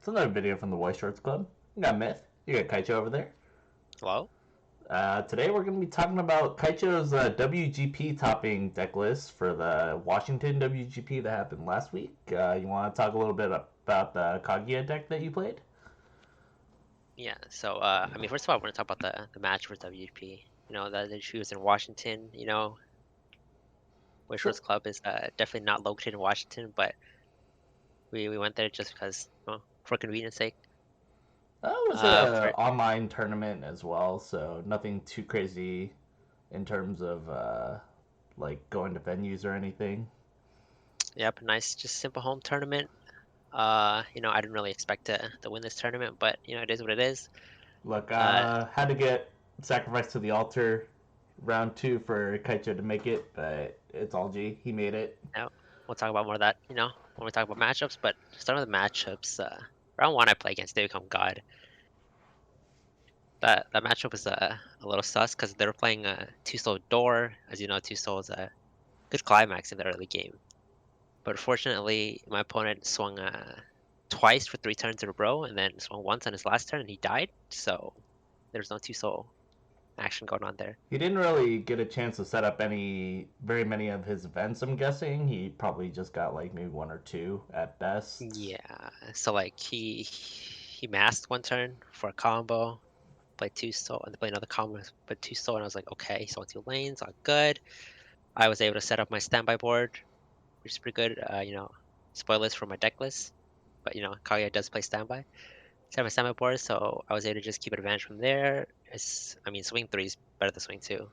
It's another video from the Voice Shorts Club. You got Myth. You got Kaichou over there. Hello? Today we're going to be talking about Kaichou's WGP topping deck list for the Washington WGP that happened last week. You want to talk a little bit about the Kaguya deck that you played? Yeah, so first of all, I want to talk about the match for WGP. The she was in Washington. Sure. Wishers Club is definitely not located in Washington, but we went there just because, for convenience sake. That was For a online tournament as well, so nothing too crazy in terms of like going to venues or anything. Yep, nice, just simple home tournament. I didn't really expect to win this tournament, but it is what it is. Look, Uh, had to get sacrificed to the altar round two for Kaichou to make it, but it's all G. He made it. yeah, we'll talk about more of that, when we talk about matchups. But starting with the matchups, round one I play against They Become God. That matchup was a little sus because they were playing Two Soul Door. As you know, Two Soul is a good climax in the early game. But fortunately, my opponent swung twice for 3 turns in a row, and then swung once on his last turn, and he died. So there's no Two Soul action going on there. He didn't really get a chance to set up very many of his events. I'm guessing he probably just got like maybe one or two at best. Yeah. So like he masked 1 turn for a combo, played Two Soul, and then played another combo, but Two Soul, and I was like, okay, so 2 lanes, all good. I was able to set up my standby board, which is pretty good. Spoilers for my deck list, but Kaguya does play standby. Set my standby board, so I was able to just keep advantage from there. Swing three is better than swing two,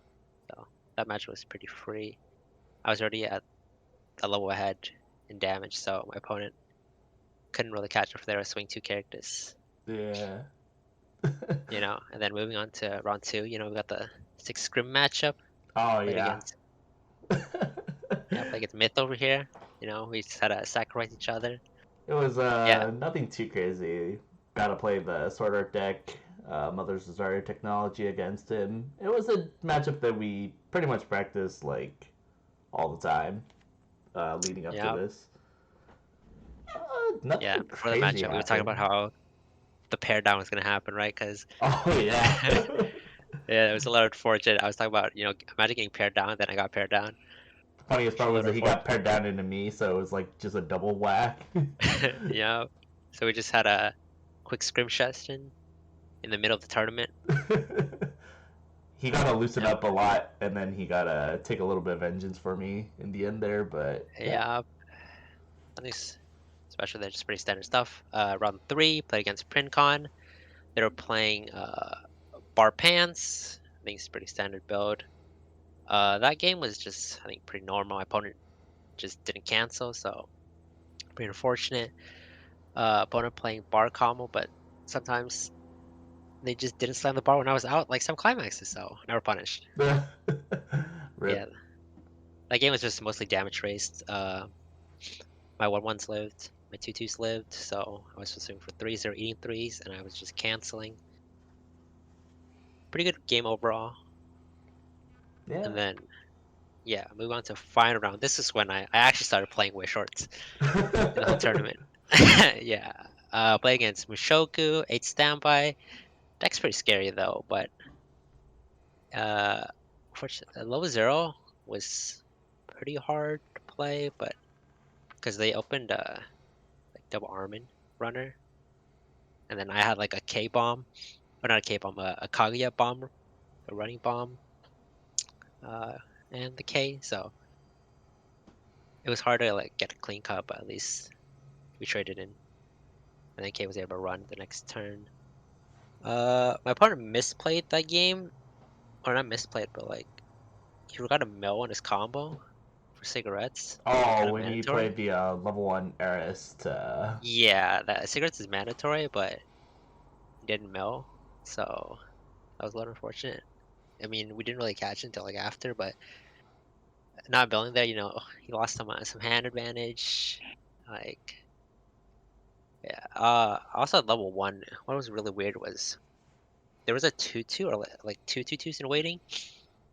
so that match was pretty free. I was already at a level ahead in damage, so my opponent couldn't really catch up there with swing two characters. Yeah. And then moving on to round two, we got the 6 scrim matchup. Oh Played yeah. against played against Myth over here. We just had to sacrifice each other. It was Yeah, nothing too crazy. Got to play the Sword Art deck, Mother's Desire technology against him. It was a matchup that we pretty much practiced like all the time leading up to yeah, this. yeah. Nothing Before the crazy matchup, we were talking happened. about how the pair down was gonna happen, right? Because Oh yeah. yeah, it was a little unfortunate. I was talking about, imagine getting paired down, then I got paired down. Funniest Which is part a was little that he got unfortunate. paired down into me, so it was like just a double whack. Yeah. So we just had a quick scrim session in the middle of the tournament. He got to loosen Yep. up a lot, and then he got to take a little bit of vengeance for me in the end there. But yeah, Yeah. Nothing special there, just pretty standard stuff. Round three, played against Princon. They were playing Bar Pants. I think it's pretty standard build. That game was just, I think, pretty normal. My opponent just didn't cancel, so pretty unfortunate. Opponent playing bar combo, but sometimes they just didn't slam the bar when I was out, like some climaxes, so never punished. Yeah, rip. that game was just mostly damage raised. My 1/1s lived, my 2/2s lived, so I was just swinging for threes or eating threes, and I was just canceling. Pretty good game overall. Yeah. And then, yeah, move on to final round. This is when I actually started playing with shorts in the whole tournament. Yeah, play against Mushoku, 8 standby. Deck's pretty scary though, but uh, low zero was pretty hard to play, but because they opened like double Armin runner, and then I had like a K bomb, or not a K bomb, a Kaguya bomb, a running bomb, uh, and the K, so it was hard to like get a clean cut, but at least we traded in, and then K was able to run the next turn. My opponent misplayed that game, or not misplayed, but like he forgot a mill on his combo for cigarettes. They're Oh, kind of when he mandatory. played the level one Eris to. Yeah, that cigarettes is mandatory, but he didn't mill, so that was a little unfortunate. We didn't really catch it until like after, but not milling there, he lost some hand advantage. Like, yeah. Also at level one, what was really weird was there was a 2/2 or like 2/2/2s in waiting,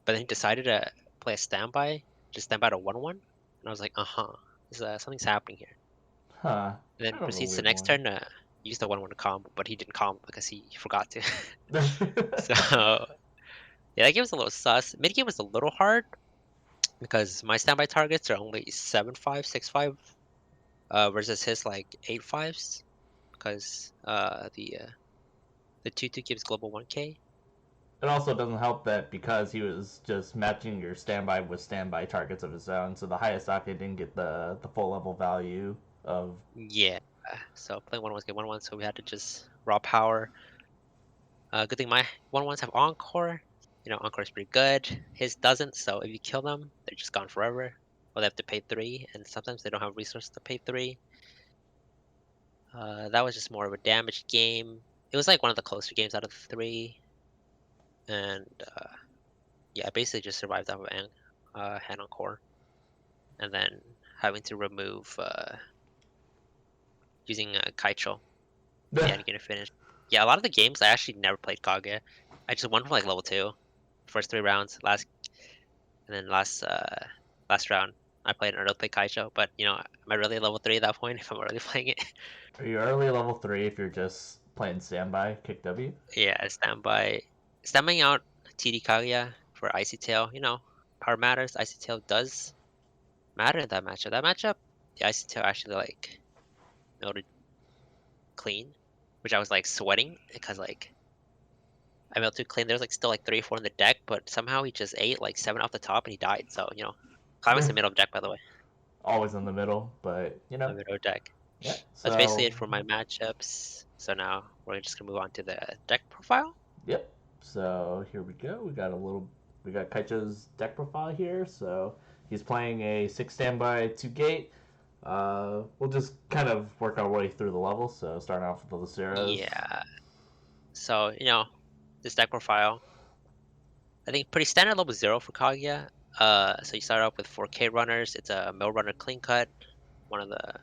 but then he decided to play a standby, just standby to 1/1, and I was like, something's happening here. Huh. And then Kind of a proceeds the weird next one. turn. used the 1-1 combo, but he didn't combo because he forgot to. So yeah, that game was a little sus. Mid game was a little hard because my standby targets are only 7-5, 6-5, versus his like 8-5s because the 2-2 gives global 1k. It also doesn't help that because he was just matching your standby with standby targets of his own, so the Hayasaka didn't get the full level value of. Yeah, so playing 1-1 was good 1-1, so we had to just raw power. Good thing my 1-1s have Encore. You know, Encore is pretty good. His doesn't, so if you kill them, they're just gone forever. Or they have to pay 3, and sometimes they don't have resources to pay 3. That was just more of a damage game. It was like one of the closer games out of the 3. And yeah, I basically just survived off of hand Encore. And then having to remove using Kaichou. Yeah, to get it finished. Yeah, a lot of the games I actually never played Kaguya. I just won from like level 2. First 3 rounds, and then last round I played an early play Kaicho, but you know, am I really level 3 at that point if I'm already playing it? Are you early level 3 if you're just playing standby, kick W? Yeah, standing out TD Kaguya for Icy Tail, you know, power matters. Icy Tail does matter in that matchup. That matchup, the Icy Tail actually like noted clean, which I was like sweating because like I milled too clean. There's like still like 3 or 4 in the deck, but somehow he just ate like 7 off the top and he died. So, you know, Climax in the middle of the deck, by the way. Always in the middle, but The middle of the deck. yeah. That's basically So it for my matchups. So now we're just gonna move on to the deck profile. yep. So here we go. We got Kaicho's deck profile here. So he's playing a 6 standby 2 gate. We'll just kind of work our way through the levels. So starting off with the Luceros. Yeah. So, you know, this deck profile, I think pretty standard level 0 for Kaguya. So you start off with 4K runners. It's a mill runner clean cut, one of the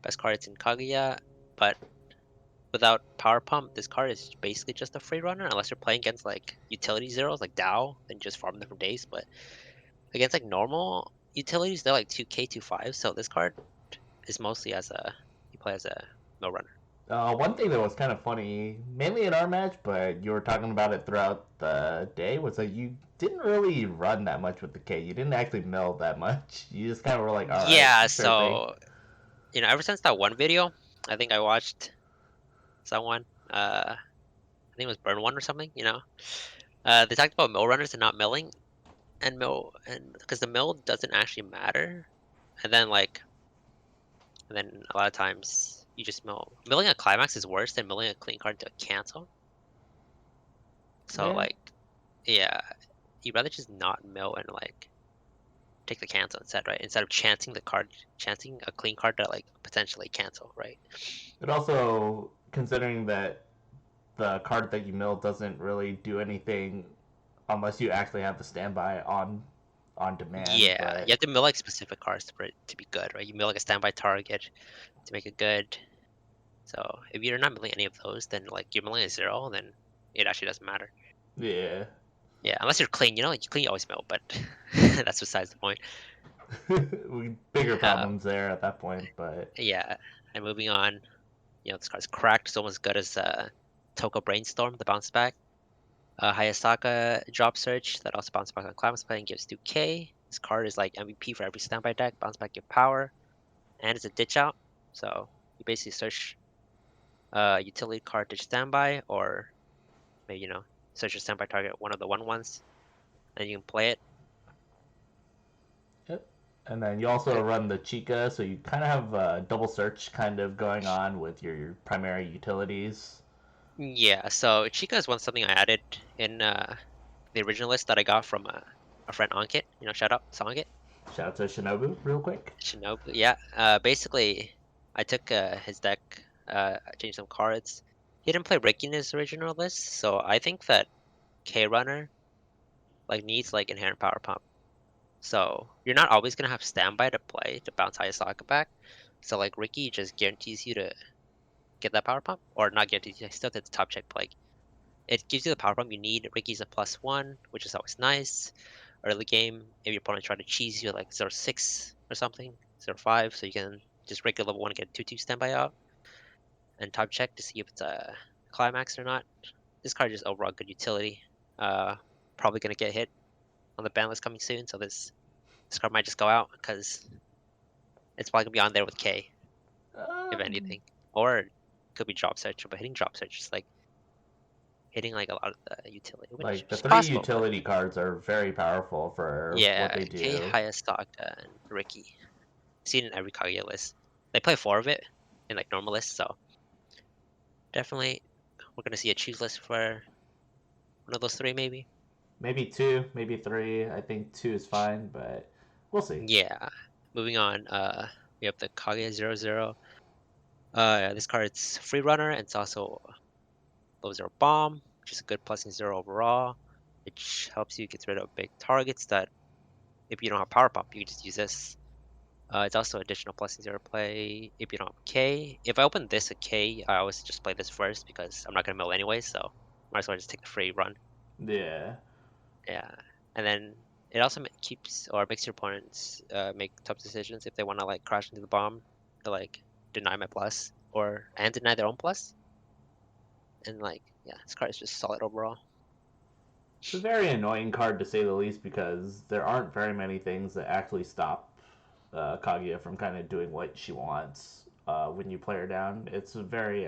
best cards in Kaguya. But without power pump, this card is basically just a free runner unless you're playing against like utility zeros like Dao, then just farm them for days. But against like normal utilities, they're like 2K, 2-5. So this card is mostly as a you play as a mill runner. One thing that was kind of funny, mainly in our match, but you were talking about it throughout the day, was that you didn't really run that much with the K. You didn't actually mill that much. You just kind of were like, all right, Yeah, sure thing. so you know, ever since that one video, I think I watched someone, I think it was Burn One or something, you know. They talked about mill runners and not milling, and mill, and because the mill doesn't actually matter, and then like, and then a lot of times you just milling a climax is worse than milling a clean card to cancel. So Yeah, like, yeah, you'd rather just not mill and like take the cancel instead, right? Instead of chancing a clean card to like potentially cancel, right? but also considering that the card that you mill doesn't really do anything unless you actually have the standby on demand. Yeah, you But have to mill like specific cards for it to be good, right? You mill like a standby target to make it good. So if you're not milling any of those, then like you're milling a 0, then it actually doesn't matter. yeah, Yeah, unless you're clean, you know, like you clean you always mill, but that's besides the point. bigger Uh, problems there at that point. But yeah, and moving on, you know, this card's cracked. It's almost as good as Toko Brainstorm, the bounce back. Hayasaka Drop Search that also bounce back on Climax play and gives 2k. This card is like MVP for every standby deck. Bounce back give power, and it's a ditch out. So you basically search utility card ditch standby, or maybe you know search your standby target one of the 1-1s, and you can play it. yep. And then you also Uh, run the Chica, so you kind of have a double search kind of going on with your primary utilities. Yeah, so Chica is something I added in the original list that I got from a friend Ankit. You know, shout out to Ankit. Shout out to Shinobu real quick. Shinobu. Yeah. Basically, I took his deck, changed some cards. He didn't play Ricky in his original list, so I think that K Runner like needs like inherent power pump. So you're not always gonna have standby to play to bounce Hayasaka back. So like Ricky just guarantees you to get that power pump, or not guarantees you. Still did the top check play. It gives you the power pump you need. Ricky's a +1, which is always nice. Early game, if your opponent try to cheese you like 0-6 or something, 0-5, so you can just regular level 1 get 2-2 standby out. and top check to see if it's a climax or not. This card is overall good utility. Probably gonna get hit on the ban list coming soon, so this card might just go out because it's probably gonna be on there with K, if Um, anything, or it could be drop search. But hitting drop search is like hitting like a lot of the utility, which like the is three possible. But utility cards are very powerful for what yeah, they K, do. Hayasaka, and Ricky. Seen in every Kaguya list. They play 4 of it in like normal lists, so definitely we're gonna see a choose list for one of those 3 maybe. Maybe two, maybe three. I think two is fine, but we'll see. Yeah. Moving on, we have the Kaguya-0. This card's free runner, and it's also low 0 bomb, which is a good plus 0 overall, which helps you get rid of big targets that if you don't have power pump, you can just use this. It's also additional plus 0 play if you don't have K. If I open this a K, I always just play this first because I'm not gonna mill anyway, so might as well just take the free run. Yeah. Yeah, and then it also keeps or makes your opponents make tough decisions if they want to like crash into the bomb to like deny my plus or and deny their own plus. And like yeah, this card is just solid overall. It's a very annoying card to say the least because there aren't very many things that actually stop Kaguya from kind of doing what she wants when you play her down. It's a very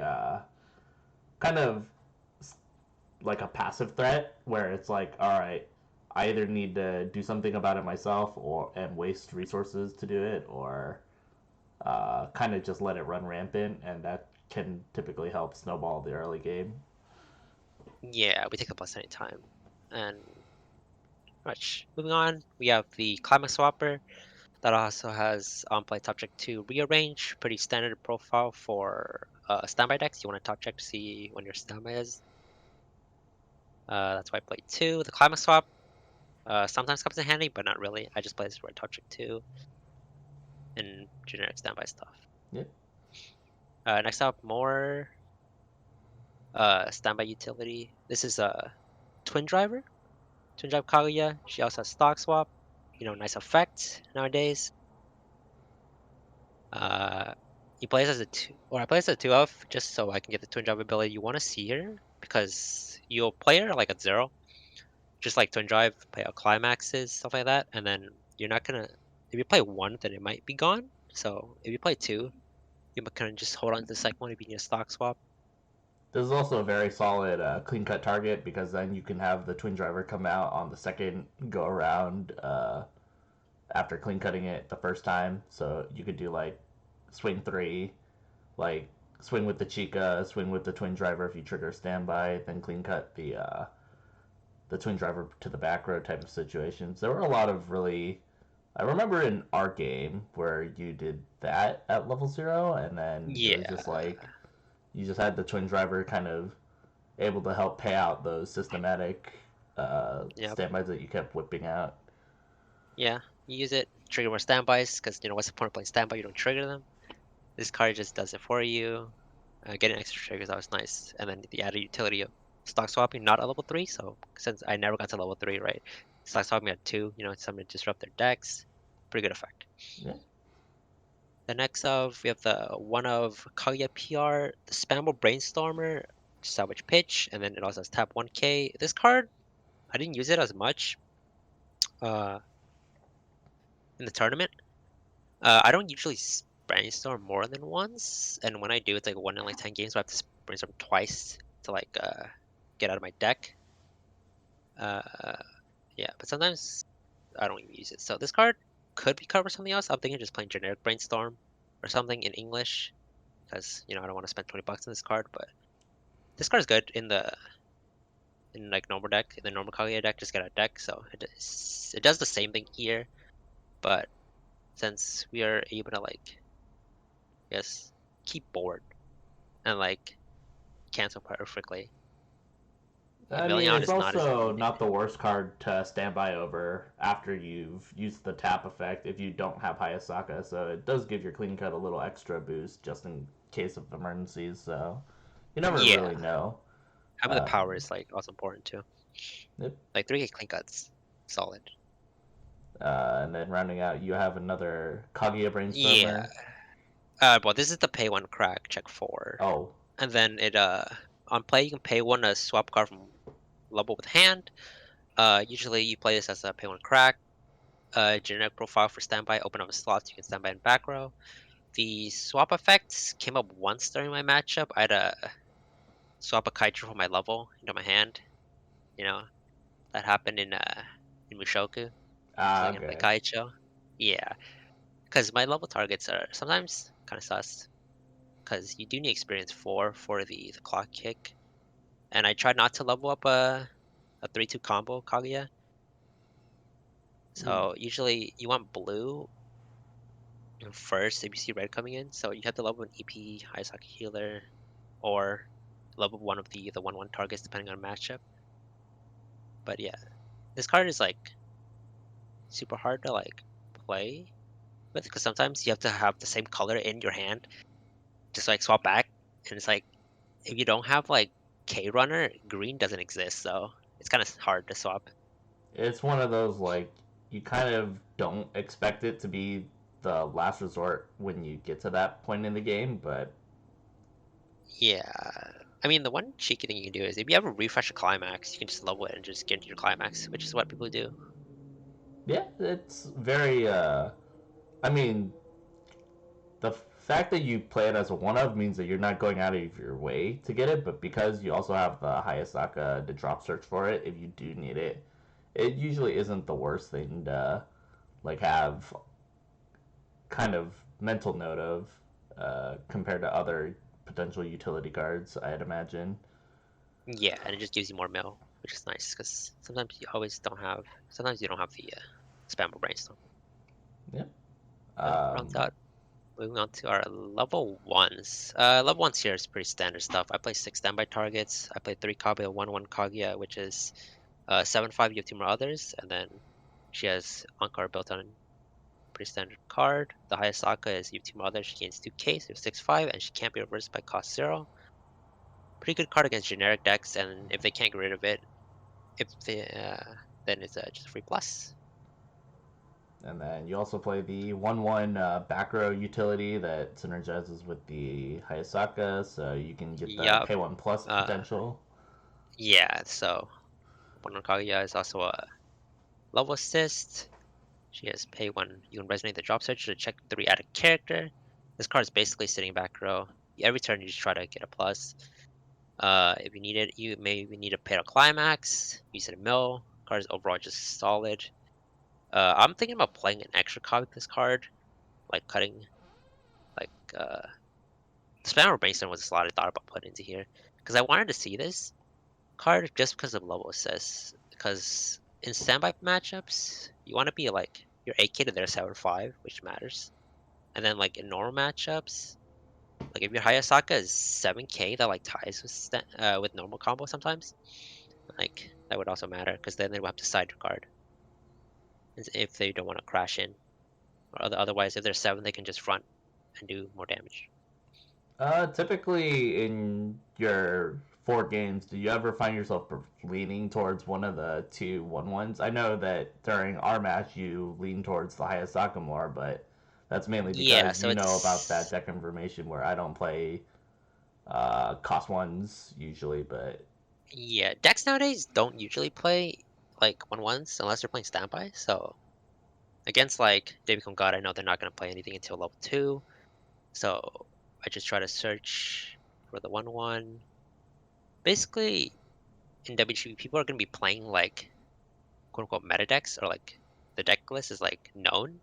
kind of like a passive threat where it's like, all right, I either need to do something about it myself or and waste resources to do it, or kind of just let it run rampant, and that can typically help snowball the early game. Yeah, we take the plus anytime. And much moving on, we have the Climax Swapper that also has on play top check 2 rearrange, pretty standard profile for standby decks. You want to top check to see when your standby is. That's why I play 2. The Climax Swap sometimes comes in handy, but not really. I just play this for top check 2 and generic standby stuff. Yep. Next up, more standby utility. This is a Twin Driver. Twin Drive Kaguya. She also has Stock Swap. Nice effect nowadays. Uh, he plays as a 2, or I play as a 2-of just so I can get the Twin Drive ability you want to see here because you'll play her like at 0, just like Twin Drive, play out climaxes, stuff like that, and then you're not gonna. If you play 1, then it might be gone. So if you play 2, you can just hold on to the second one if you need a stock swap. This is also a very solid clean cut target because then you can have the twin driver come out on the second go around after clean cutting it the first time. So you could do like swing three, like swing with the Chica, swing with the twin driver if you trigger standby, then clean cut the twin driver to the back row type of situations. There were a lot of really. I remember in our game where you did that at level 0, and then it was Yeah. just like you just had the twin driver kind of able to help pay out those systematic Yep. standbys that you kept whipping out. Yeah. You use it, trigger more standbys, because what's the point of playing standby? You don't trigger them. This card just does it for you. Getting extra triggers, that was nice. And then the added utility of stock swapping, not at level 3. So since I never got to level 3, right? Stock swapping at 2, something to disrupt their decks. Pretty good effect. Yeah. The next of we have the one of Kaguya PR, the Spammable Brainstormer, Salvage Pitch, and then it also has tap 1k. This card, I didn't use it as much uh, in the tournament. I don't usually brainstorm more than once, and when I do, it's like 1 in like 10 games, so I have to brainstorm twice to like get out of my deck. Uh, yeah, but sometimes I don't even use it. So this card could be covered something else. I'm thinking just playing generic brainstorm or something in English because I don't want to spend 20 bucks on this card. But this card is good in like normal deck, in the normal Kaguya deck. Just get a deck, so it does the same thing here. But since we are able to like, yes, keep board and like cancel perfectly, I mean, Emilion it's is not as also needed. not the worst card to stand by over after you've used the tap effect if you don't have Hayasaka, so it does give your clean cut a little extra boost just in case of emergencies, so you never Yeah, really know. having the power Um, is like also important too. yep. Like 3k clean cuts, solid. And then rounding out, you have another Kaguya Yeah, Brainstormer. Well, this is the pay one crack, check 4. Oh, And then on play you can pay one to swap card from level with hand. Usually you play this as a pay one crack. Generic profile for standby, open up a slot, you can standby in back row. The swap effects came up once during my matchup. I had a swap a Kaichou from my level into my hand. You know, that happened in Mushoku. So I can play okay. Kaichou. Yeah, because my level targets are sometimes kind of sus. Because you do need experience 4 for the clock kick. And I tried not to level up a 3-2 combo Kaguya. So usually you want blue first if you see red coming in. So you have to level an EP, Hayasaki healer, or level one of the 1/1 targets depending on matchup. But yeah, this card is like super hard to like play with because sometimes you have to have the same color in your hand just like swap back. And it's like if you don't have like K runner, green doesn't exist, so it's kind of hard to swap. It's one of those like you kind of don't expect it to be the last resort when you get to that point in the game, but Yeah. I mean, the one cheeky thing you can do is if you ever refresh a climax, you can just level it and just get into your climax, which is what people do. yeah, it's very I mean, the fact that you play it as a one of means that you're not going out of your way to get it, but because you also have the Hayasaka to drop search for it if you do need it, it usually isn't the worst thing to like have kind of mental note of compared to other potential utility cards, I'd imagine. Yeah, and it just gives you more mill, which is nice because sometimes you don't have the spam or brainstorm. Yeah. That rounds Um, out. Moving on to our level ones. Level ones here is pretty standard stuff. I play 6 standby targets. I play 3 Kaguya, 1/1 Kaguya, which is 7/5. You have 2 more others, and then she has Ankar built on pretty standard card. The Hayasaka is you have 2 more others. She gains 2k, so 6/5, and she can't be reversed by cost 0. Pretty good card against generic decks, and if they can't get rid of it, if they then it's just a free plus. and then you also play the 1/1 back row utility that synergizes with the Hayasaka, so you can get the Yup. pay 1 plus Uh, potential. yeah. So one Kaguya is also a level assist. She has pay one. You can resonate the drop search to check 3 added character. This card is basically sitting back row. Every turn you just try to get a plus. If you need it, you maybe need to pay a climax. Use it a mill. Card is overall just solid. I'm thinking about playing an extra card with this card, like cutting like Spammer Brainstorm was a slot I thought about putting into here because I wanted to see this card just because of level assess. Because in standby matchups, you want to be like your 8k to their 7/5, which matters. And then like in normal matchups, like if your Hayasaka is 7k, that like ties with normal combo sometimes. Like that would also matter because then they would have to side your card if they don't want to crash in. Or otherwise, if they're 7, they can just front and do more damage. Typically in your 4 games, do you ever find yourself leaning towards one of the two 1/1s? I know that during our match you lean towards the Hayasaka more, but that's mainly Yeah, because so you know about that it's deck information where I don't play cost ones usually, but yeah. Decks nowadays don't usually play like 1/1s unless they're playing standby. So against like they become god, I know they're not gonna play anything until level 2. So I just try to search for the 1/1. Basically, in WGP, people are gonna be playing like quote unquote meta decks or like the deck list is like known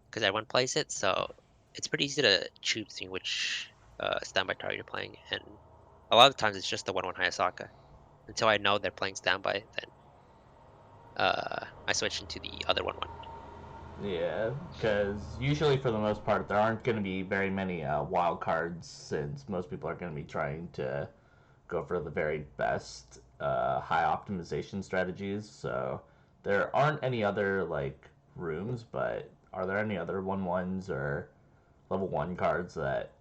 because everyone plays it. So it's pretty easy to choose between which standby target you're playing, and a lot of times it's just the 1/1 Hayasaka. Until I know they're playing standby, then I switch into the other 1/1. yeah, because usually for the most part there aren't going to be very many wild cards since most people are going to be trying to go for the very best high optimization strategies. So there aren't any other like rooms, but are there any other 1/1s or level 1 cards that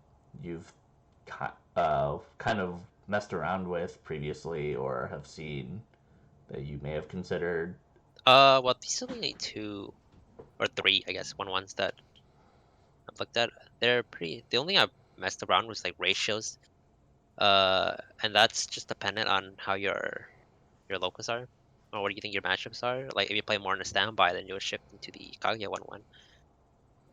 you've kind of messed around with previously or have seen that you may have considered? Well, these only 2 or 3, I guess, 1/1s that I've looked at. They're pretty. The only thing I've messed around was like ratios. And that's just dependent on how your locals are, or what do you think your matchups are. Like if you play more in a standby, then you'll shift into the Kaguya 1-1.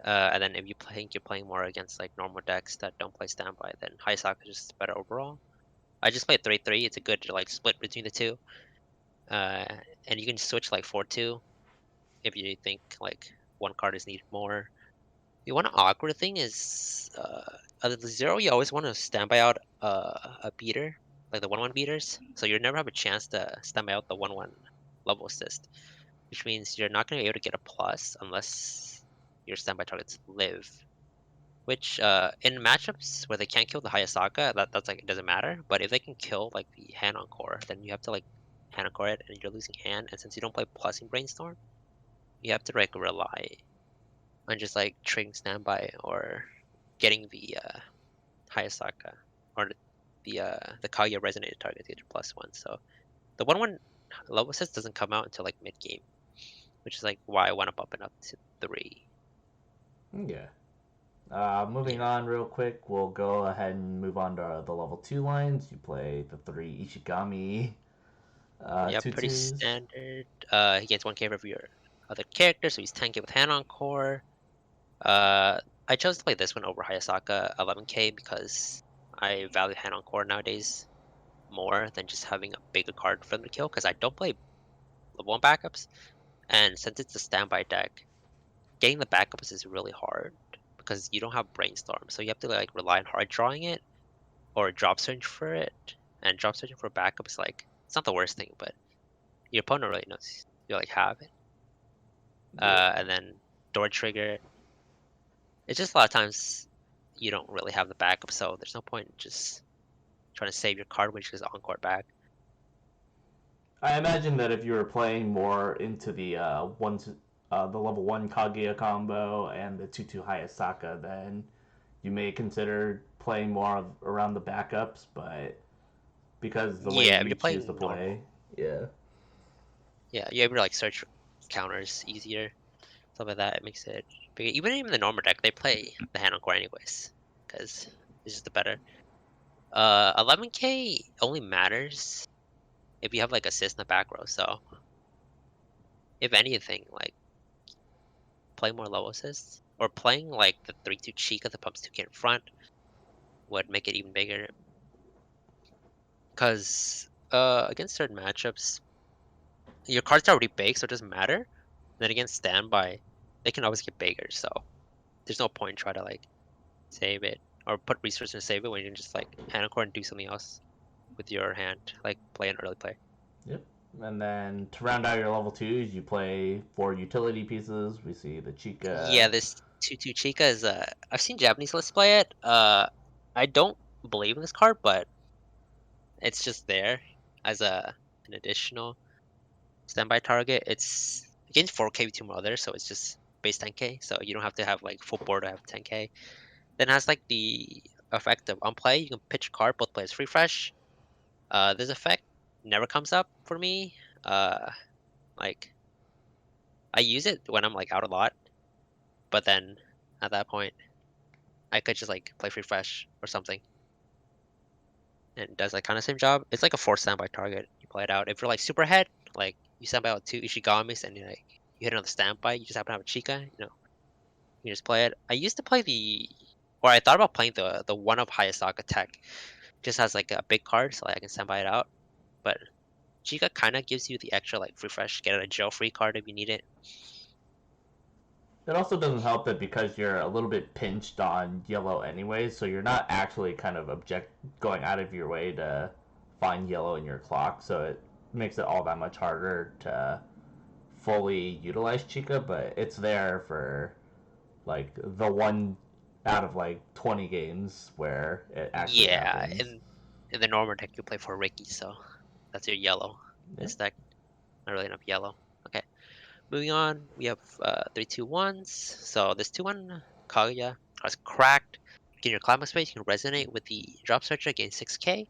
And then if you think you're playing more against like normal decks that don't play standby, then Hayasaka is just better overall. I just played 3-3. It's a good like split between the two. Uh, and you can switch like 4-2 if you think like one card is needed more. The one awkward thing is at the zero you always want to standby out a beater, like the 1-1 beaters. So you never have a chance to standby out the 1-1 level assist, which means you're not gonna be able to get a plus unless your standby targets live. Which in matchups where they can't kill the Hayasaka, that's like it doesn't matter. But if they can kill like the hand encore, then you have to like hand encore it and you're losing hand. And since you don't play plus in Brainstorm, you have to like rely on just like trading standby or getting the Hayasaka or the Kaguya resonated target to get your +1. So the 1-1 level assist doesn't come out until like mid game, which is like why I want to bump it up to 3. Yeah. Moving Yeah. on real quick, we'll go ahead and move on to the level 2 lines. You play the 3 Ishigami Yeah, pretty 2-2s. standard. He gets 1k for every your other character, so he's 10k with hand on core. I chose to play this one over Hayasaka 11k because I value hand on core nowadays more than just having a bigger card for them to kill because I don't play level 1 backups. And since it's a standby deck, getting the backups is really hard because you don't have brainstorm. So you have to like rely on hard drawing it or drop search for it. And drop searching for backup is like it's not the worst thing, but your opponent really knows you like have it. Yeah. And then door trigger. It's just a lot of times you don't really have the backup, so there's no point in just trying to save your card which is encore back. I imagine that if you were playing more into the level 1 Kaguya combo and the 2-2 Hayasaka, then you may consider playing more around the backups, but because the way Yeah, if you you're choose to playing play, normal. yeah. Yeah, you're able to like search counters easier. Stuff like that. It makes it bigger. Even the normal deck, they play the hand core anyways, because it's just the better. 11k only matters if you have like assist in the back row. So if anything, like play more low assists or playing like the 3-2 Chica that pumps 2k in front would make it even bigger. Because against certain matchups, your cards are already big, so it doesn't matter. Then against standby, they can always get bigger. So there's no point try to like save it or put resources to save it when you can just like hand a core and do something else with your hand, like play an early play. Yep. And then to round out your level 2s, you play 4 utility pieces. We see the Yeah, Chica. this 2-2 Chica is I've seen Japanese lists play it. I don't believe in this card, but it's just there as an additional standby target. It's against 4k with two more others, so it's just base 10k. So you don't have to have like full board to have 10k. Then it has like the effect of on play. You can pitch a card, both players free fresh. This effect never comes up for me. Uh, like I use it when I'm like out a lot, but then at that point I could just like play free fresh or something, and it does like kind of same job. It's like a forced standby target. You play it out. If you're like super ahead, like you standby out two Ishigamis and you hit another standby, you just happen to have a Chica, you just play it. I used to play or I thought about playing the one of Hayasaka tech. Just has like a big card, so like, I can standby it out. But Chica kind of gives you the extra like free fresh, get a jail free card if you need it. It also doesn't help that because you're a little bit pinched on yellow anyway, so you're not actually kind of going out of your way to find yellow in your clock, so it makes it all that much harder to fully utilize Chica, but it's there for like the one out of like 20 games where it actually Yeah, happens. in the normal deck you play for Ricky, so that's your yellow. Yeah. This deck not really enough yellow. Okay, moving on. We have 3-2-1s. So this 2-1 Kaguya has cracked. In your climax space, you can resonate with the drop searcher, gain 6k.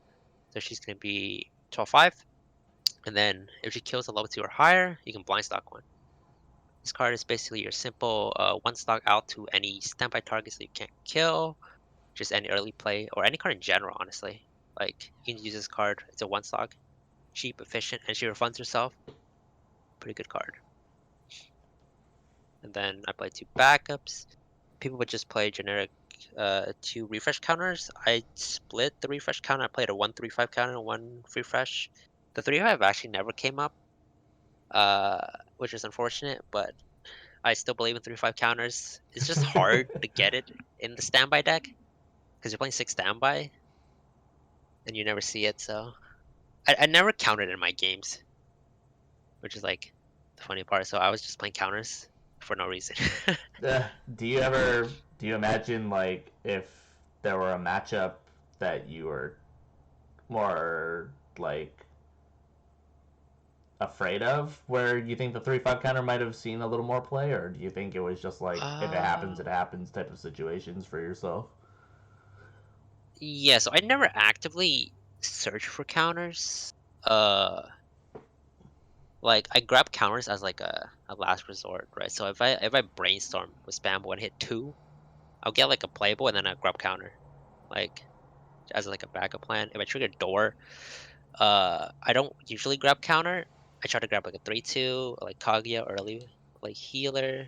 So she's gonna be 12-5. And then if she kills a level 2 or higher, you can blind stock one. This card is basically your simple one stock out to any standby targets that you can't kill, just any early play, or any card in general, honestly. Like, you can use this card. It's a one stock, cheap, efficient, and she refunds herself. Pretty good card. And then I play two backups. People would just play generic two refresh counters. I split the refresh counter. I played a 1-3-5 counter and one refresh. The 3-5 actually never came up, which is unfortunate, but I still believe in 3-5 counters. It's just hard to get it in the standby deck because you're playing 6 standby and you never see it. So I never counted in my games, which is like the funny part. So I was just playing counters for no reason. Do you ever do you imagine like if there were a matchup that you were more like afraid of, where you think the 3-5 counter might have seen a little more play, or do you think it was just like if uh, it happens type of situations for yourself? yeah. So I never actively search for counters. Uh, like I grab counters as like a last resort, right? So if I brainstorm with spam one hit two, I'll get like a playable and then I grab counter, like as like a backup plan. If I trigger door, I don't usually grab counter. I try to grab like a 3-2, like Kaguya early, like healer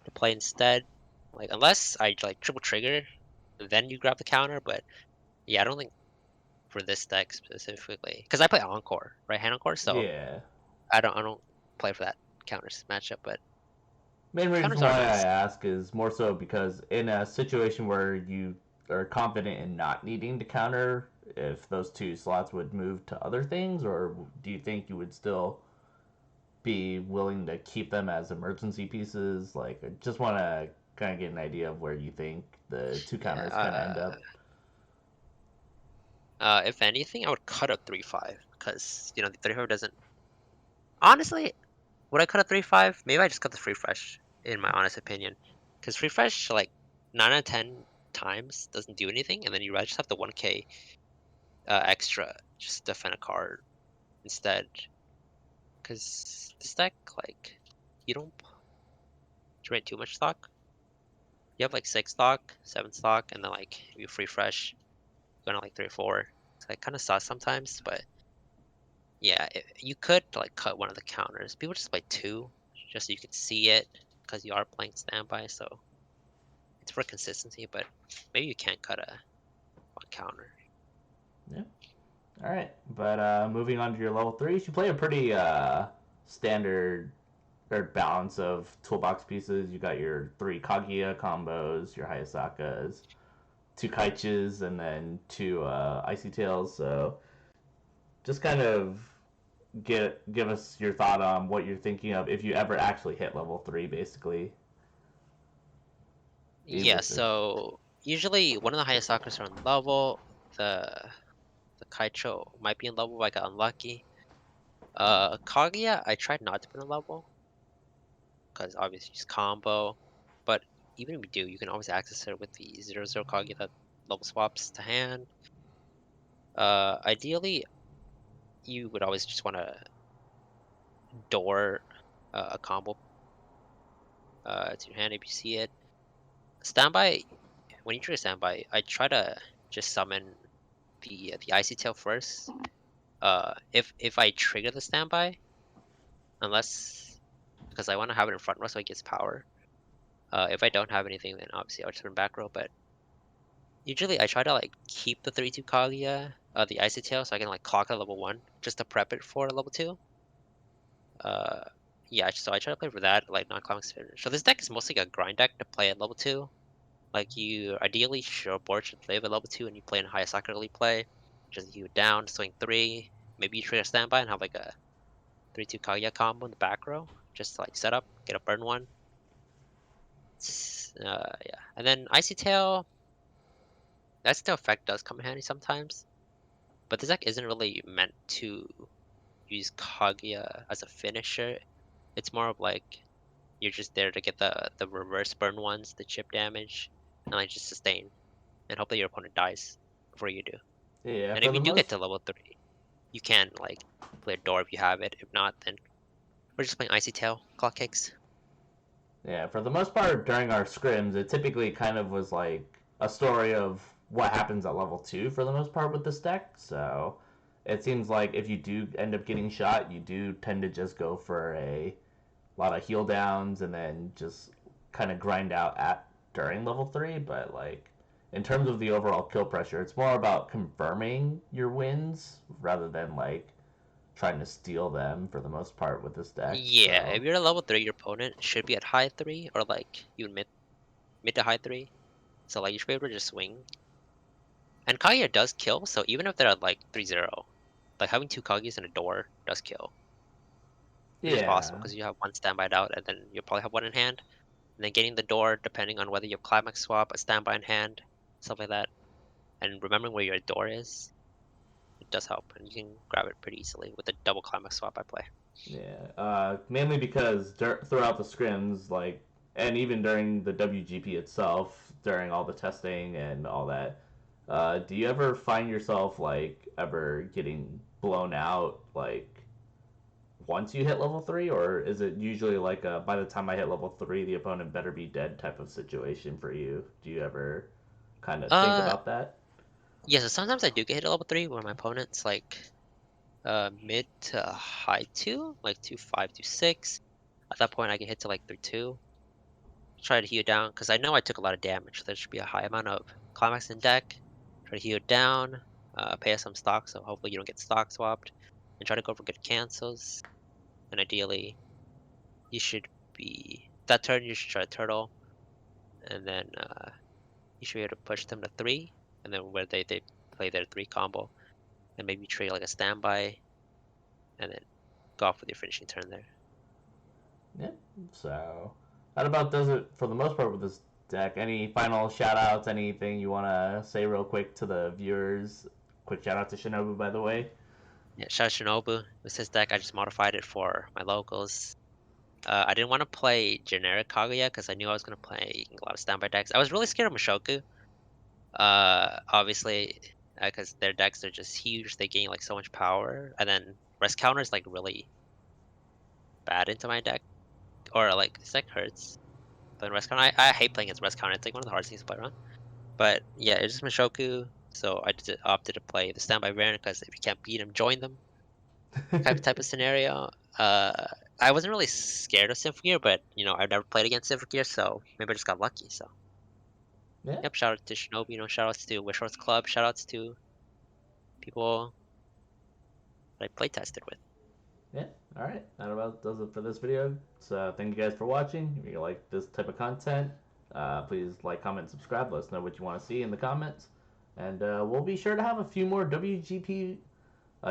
to play instead. Like unless I like triple trigger, then you grab the counter. But yeah, I don't think for this deck specifically, because I play Encore, right hand Encore, so Yeah. I don't play for that counters matchup. But Main reason counters are why I nice. ask is more so because in a situation where you are confident in not needing to counter, if those two slots would move to other things, or do you think you would still be willing to keep them as emergency pieces? Like, I just want to kind of get an idea of where you think the two Yeah. counters kind of end up. If anything, I would cut a 3-5 because the 3-5 doesn't. Honestly, would I cut a 3-5? Maybe I just cut the free fresh, in my honest opinion, because free fresh like 9 out of 10 times doesn't do anything, and then you rather just have the 1K extra just defend a card instead. Because this deck, like, you don't generate too much stock. You have like 6 stock, 7 stock, and then like if you free fresh, you're gonna like 3 or 4. It's like kind of sus sometimes, but yeah, you could like cut one of the counters. People just play two, just so you can see it, because you are playing standby. So it's for consistency, but maybe you can't cut a one counter. Yeah. All right. But moving on to your level threes, you play a pretty standard or balance of toolbox pieces. You got your three Kaguya combos, your Hayasakas, two Kaichus, and then two Icy Tails. So just kind of give us your thought on what you're thinking of if you ever actually hit level three, basically. Yeah, so usually one of the highest soccer are on level. The the Kaichou might be in level, but I got unlucky. Kaguya, I tried not to put in level because obviously it's combo. But even if you do, you can always access it with the 0-0 Kaguya that level swaps to hand. Ideally, you would always just want to door a combo to your hand if you see it. Standby, when you trigger standby, I try to just summon the icy tail first. If I trigger the standby, unless because I want to have it in front row so it gets power. If I don't have anything, then obviously I'll turn back row. But usually I try to like keep the 3-2 Kaguya, the icy tail, so I can like clock at level 1 just to prep it for level 2. Uh, yeah, so I try to play for that, like not clocking spinner. So this deck is mostly a grind deck to play at level 2. Like you ideally your board should play at level 2 and you play in high soccer early play. Just you down, swing 3, maybe you trigger standby and have like a 3-2 Kaguya combo in the back row. Just to like set up, get a burn one. Yeah. And then Icy Tail, that still effect does come in handy sometimes. But this deck isn't really meant to use Kaguya as a finisher. It's more of like you're just there to get the reverse burn ones, the chip damage, and like just sustain. And hopefully your opponent dies before you do. Yeah, And for if the you do get most to level 3, you can like play a door if you have it. If not, then we're just playing Icy Tail, clock kicks. Yeah, for the most part, during our scrims, it typically kind of was like a story of what happens at level 2 for the most part with this deck. So it seems like if you do end up getting shot, you do tend to just go for a lot of heal downs and then just kind of grind out at during level 3. But like in terms of the overall kill pressure, it's more about confirming your wins rather than like trying to steal them for the most part with this deck. Yeah, So if you're at level 3, your opponent should be at high 3 or like even mid to high 3. So like you should be able to just swing. And Kaguya does kill, so even if they're at like 3-0, like having two Kaguys and a door does kill, which is possible yeah, because you have one standby out and then you'll probably have one in hand. And then getting the door, depending on whether you have climax swap, a standby in hand, stuff like that. And remembering where your door is, it does help, and you can grab it pretty easily with the double climax swap I play. yeah. Mainly because throughout the scrims, like, and even during the WGP itself, during all the testing and all that, do you ever find yourself like ever getting blown out like once you hit level 3, or is it usually like by the time I hit level 3, the opponent better be dead type of situation for you? Do you ever kind of think Uh, about that? yeah, so sometimes I do get hit at level 3 where my opponent's like mid to high 2, like 2-5, 2-6. At that point, I get hit to like 3-2. Try to heal down because I know I took a lot of damage. So there should be a high amount of climax in deck. Try to heal down, pay us some stock, so hopefully you don't get stock swapped, and try to go for good cancels. And ideally, you should be that turn. You should try to turtle, and then you should be able to push them to 3, and then where they play their 3 combo, and maybe trade like a standby, and then go off with your finishing turn there. Yeah. So that about does it for the most part with this deck. Any final shout outs, anything you want to say real quick to the viewers? Quick shout out to Shinobu, by the way. Yeah, shout out Shinobu. With his deck, I just modified it for my locals. I didn't want to play generic Kaguya because I knew I was going to play a lot of standby decks. I was really scared of Mushoku. Obviously, because their decks are just huge. They gain like so much power, and then rest counter is like really bad into my deck, or like this deck hurts. But rest counter, I hate playing against rest counter. It's like one of the hardest things to play around. But yeah, it's just Mushoku, so I just opted to play the standby variant because if you can't beat them, join them type of scenario. Uh, I wasn't really scared of Symphogear, but I've never played against Symphogear, so maybe I just got lucky. So Yeah. yep, shout out to Shinobi, shout outs to Wishort's Club, shout outs to people that I play tested with. Yeah. All right. That about does it for this video. So thank you guys for watching. If you like this type of content, please like, comment, subscribe. Let us know what you want to see in the comments. And we'll be sure to have a few more WGP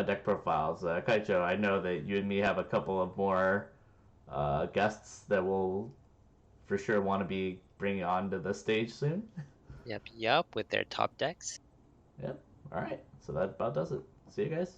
deck profiles. Kaicho, I know that you and me have a couple of more guests that we'll for sure want to be bringing onto the stage soon. Yep, with their top decks. Yep. All right. So that about does it. See you guys.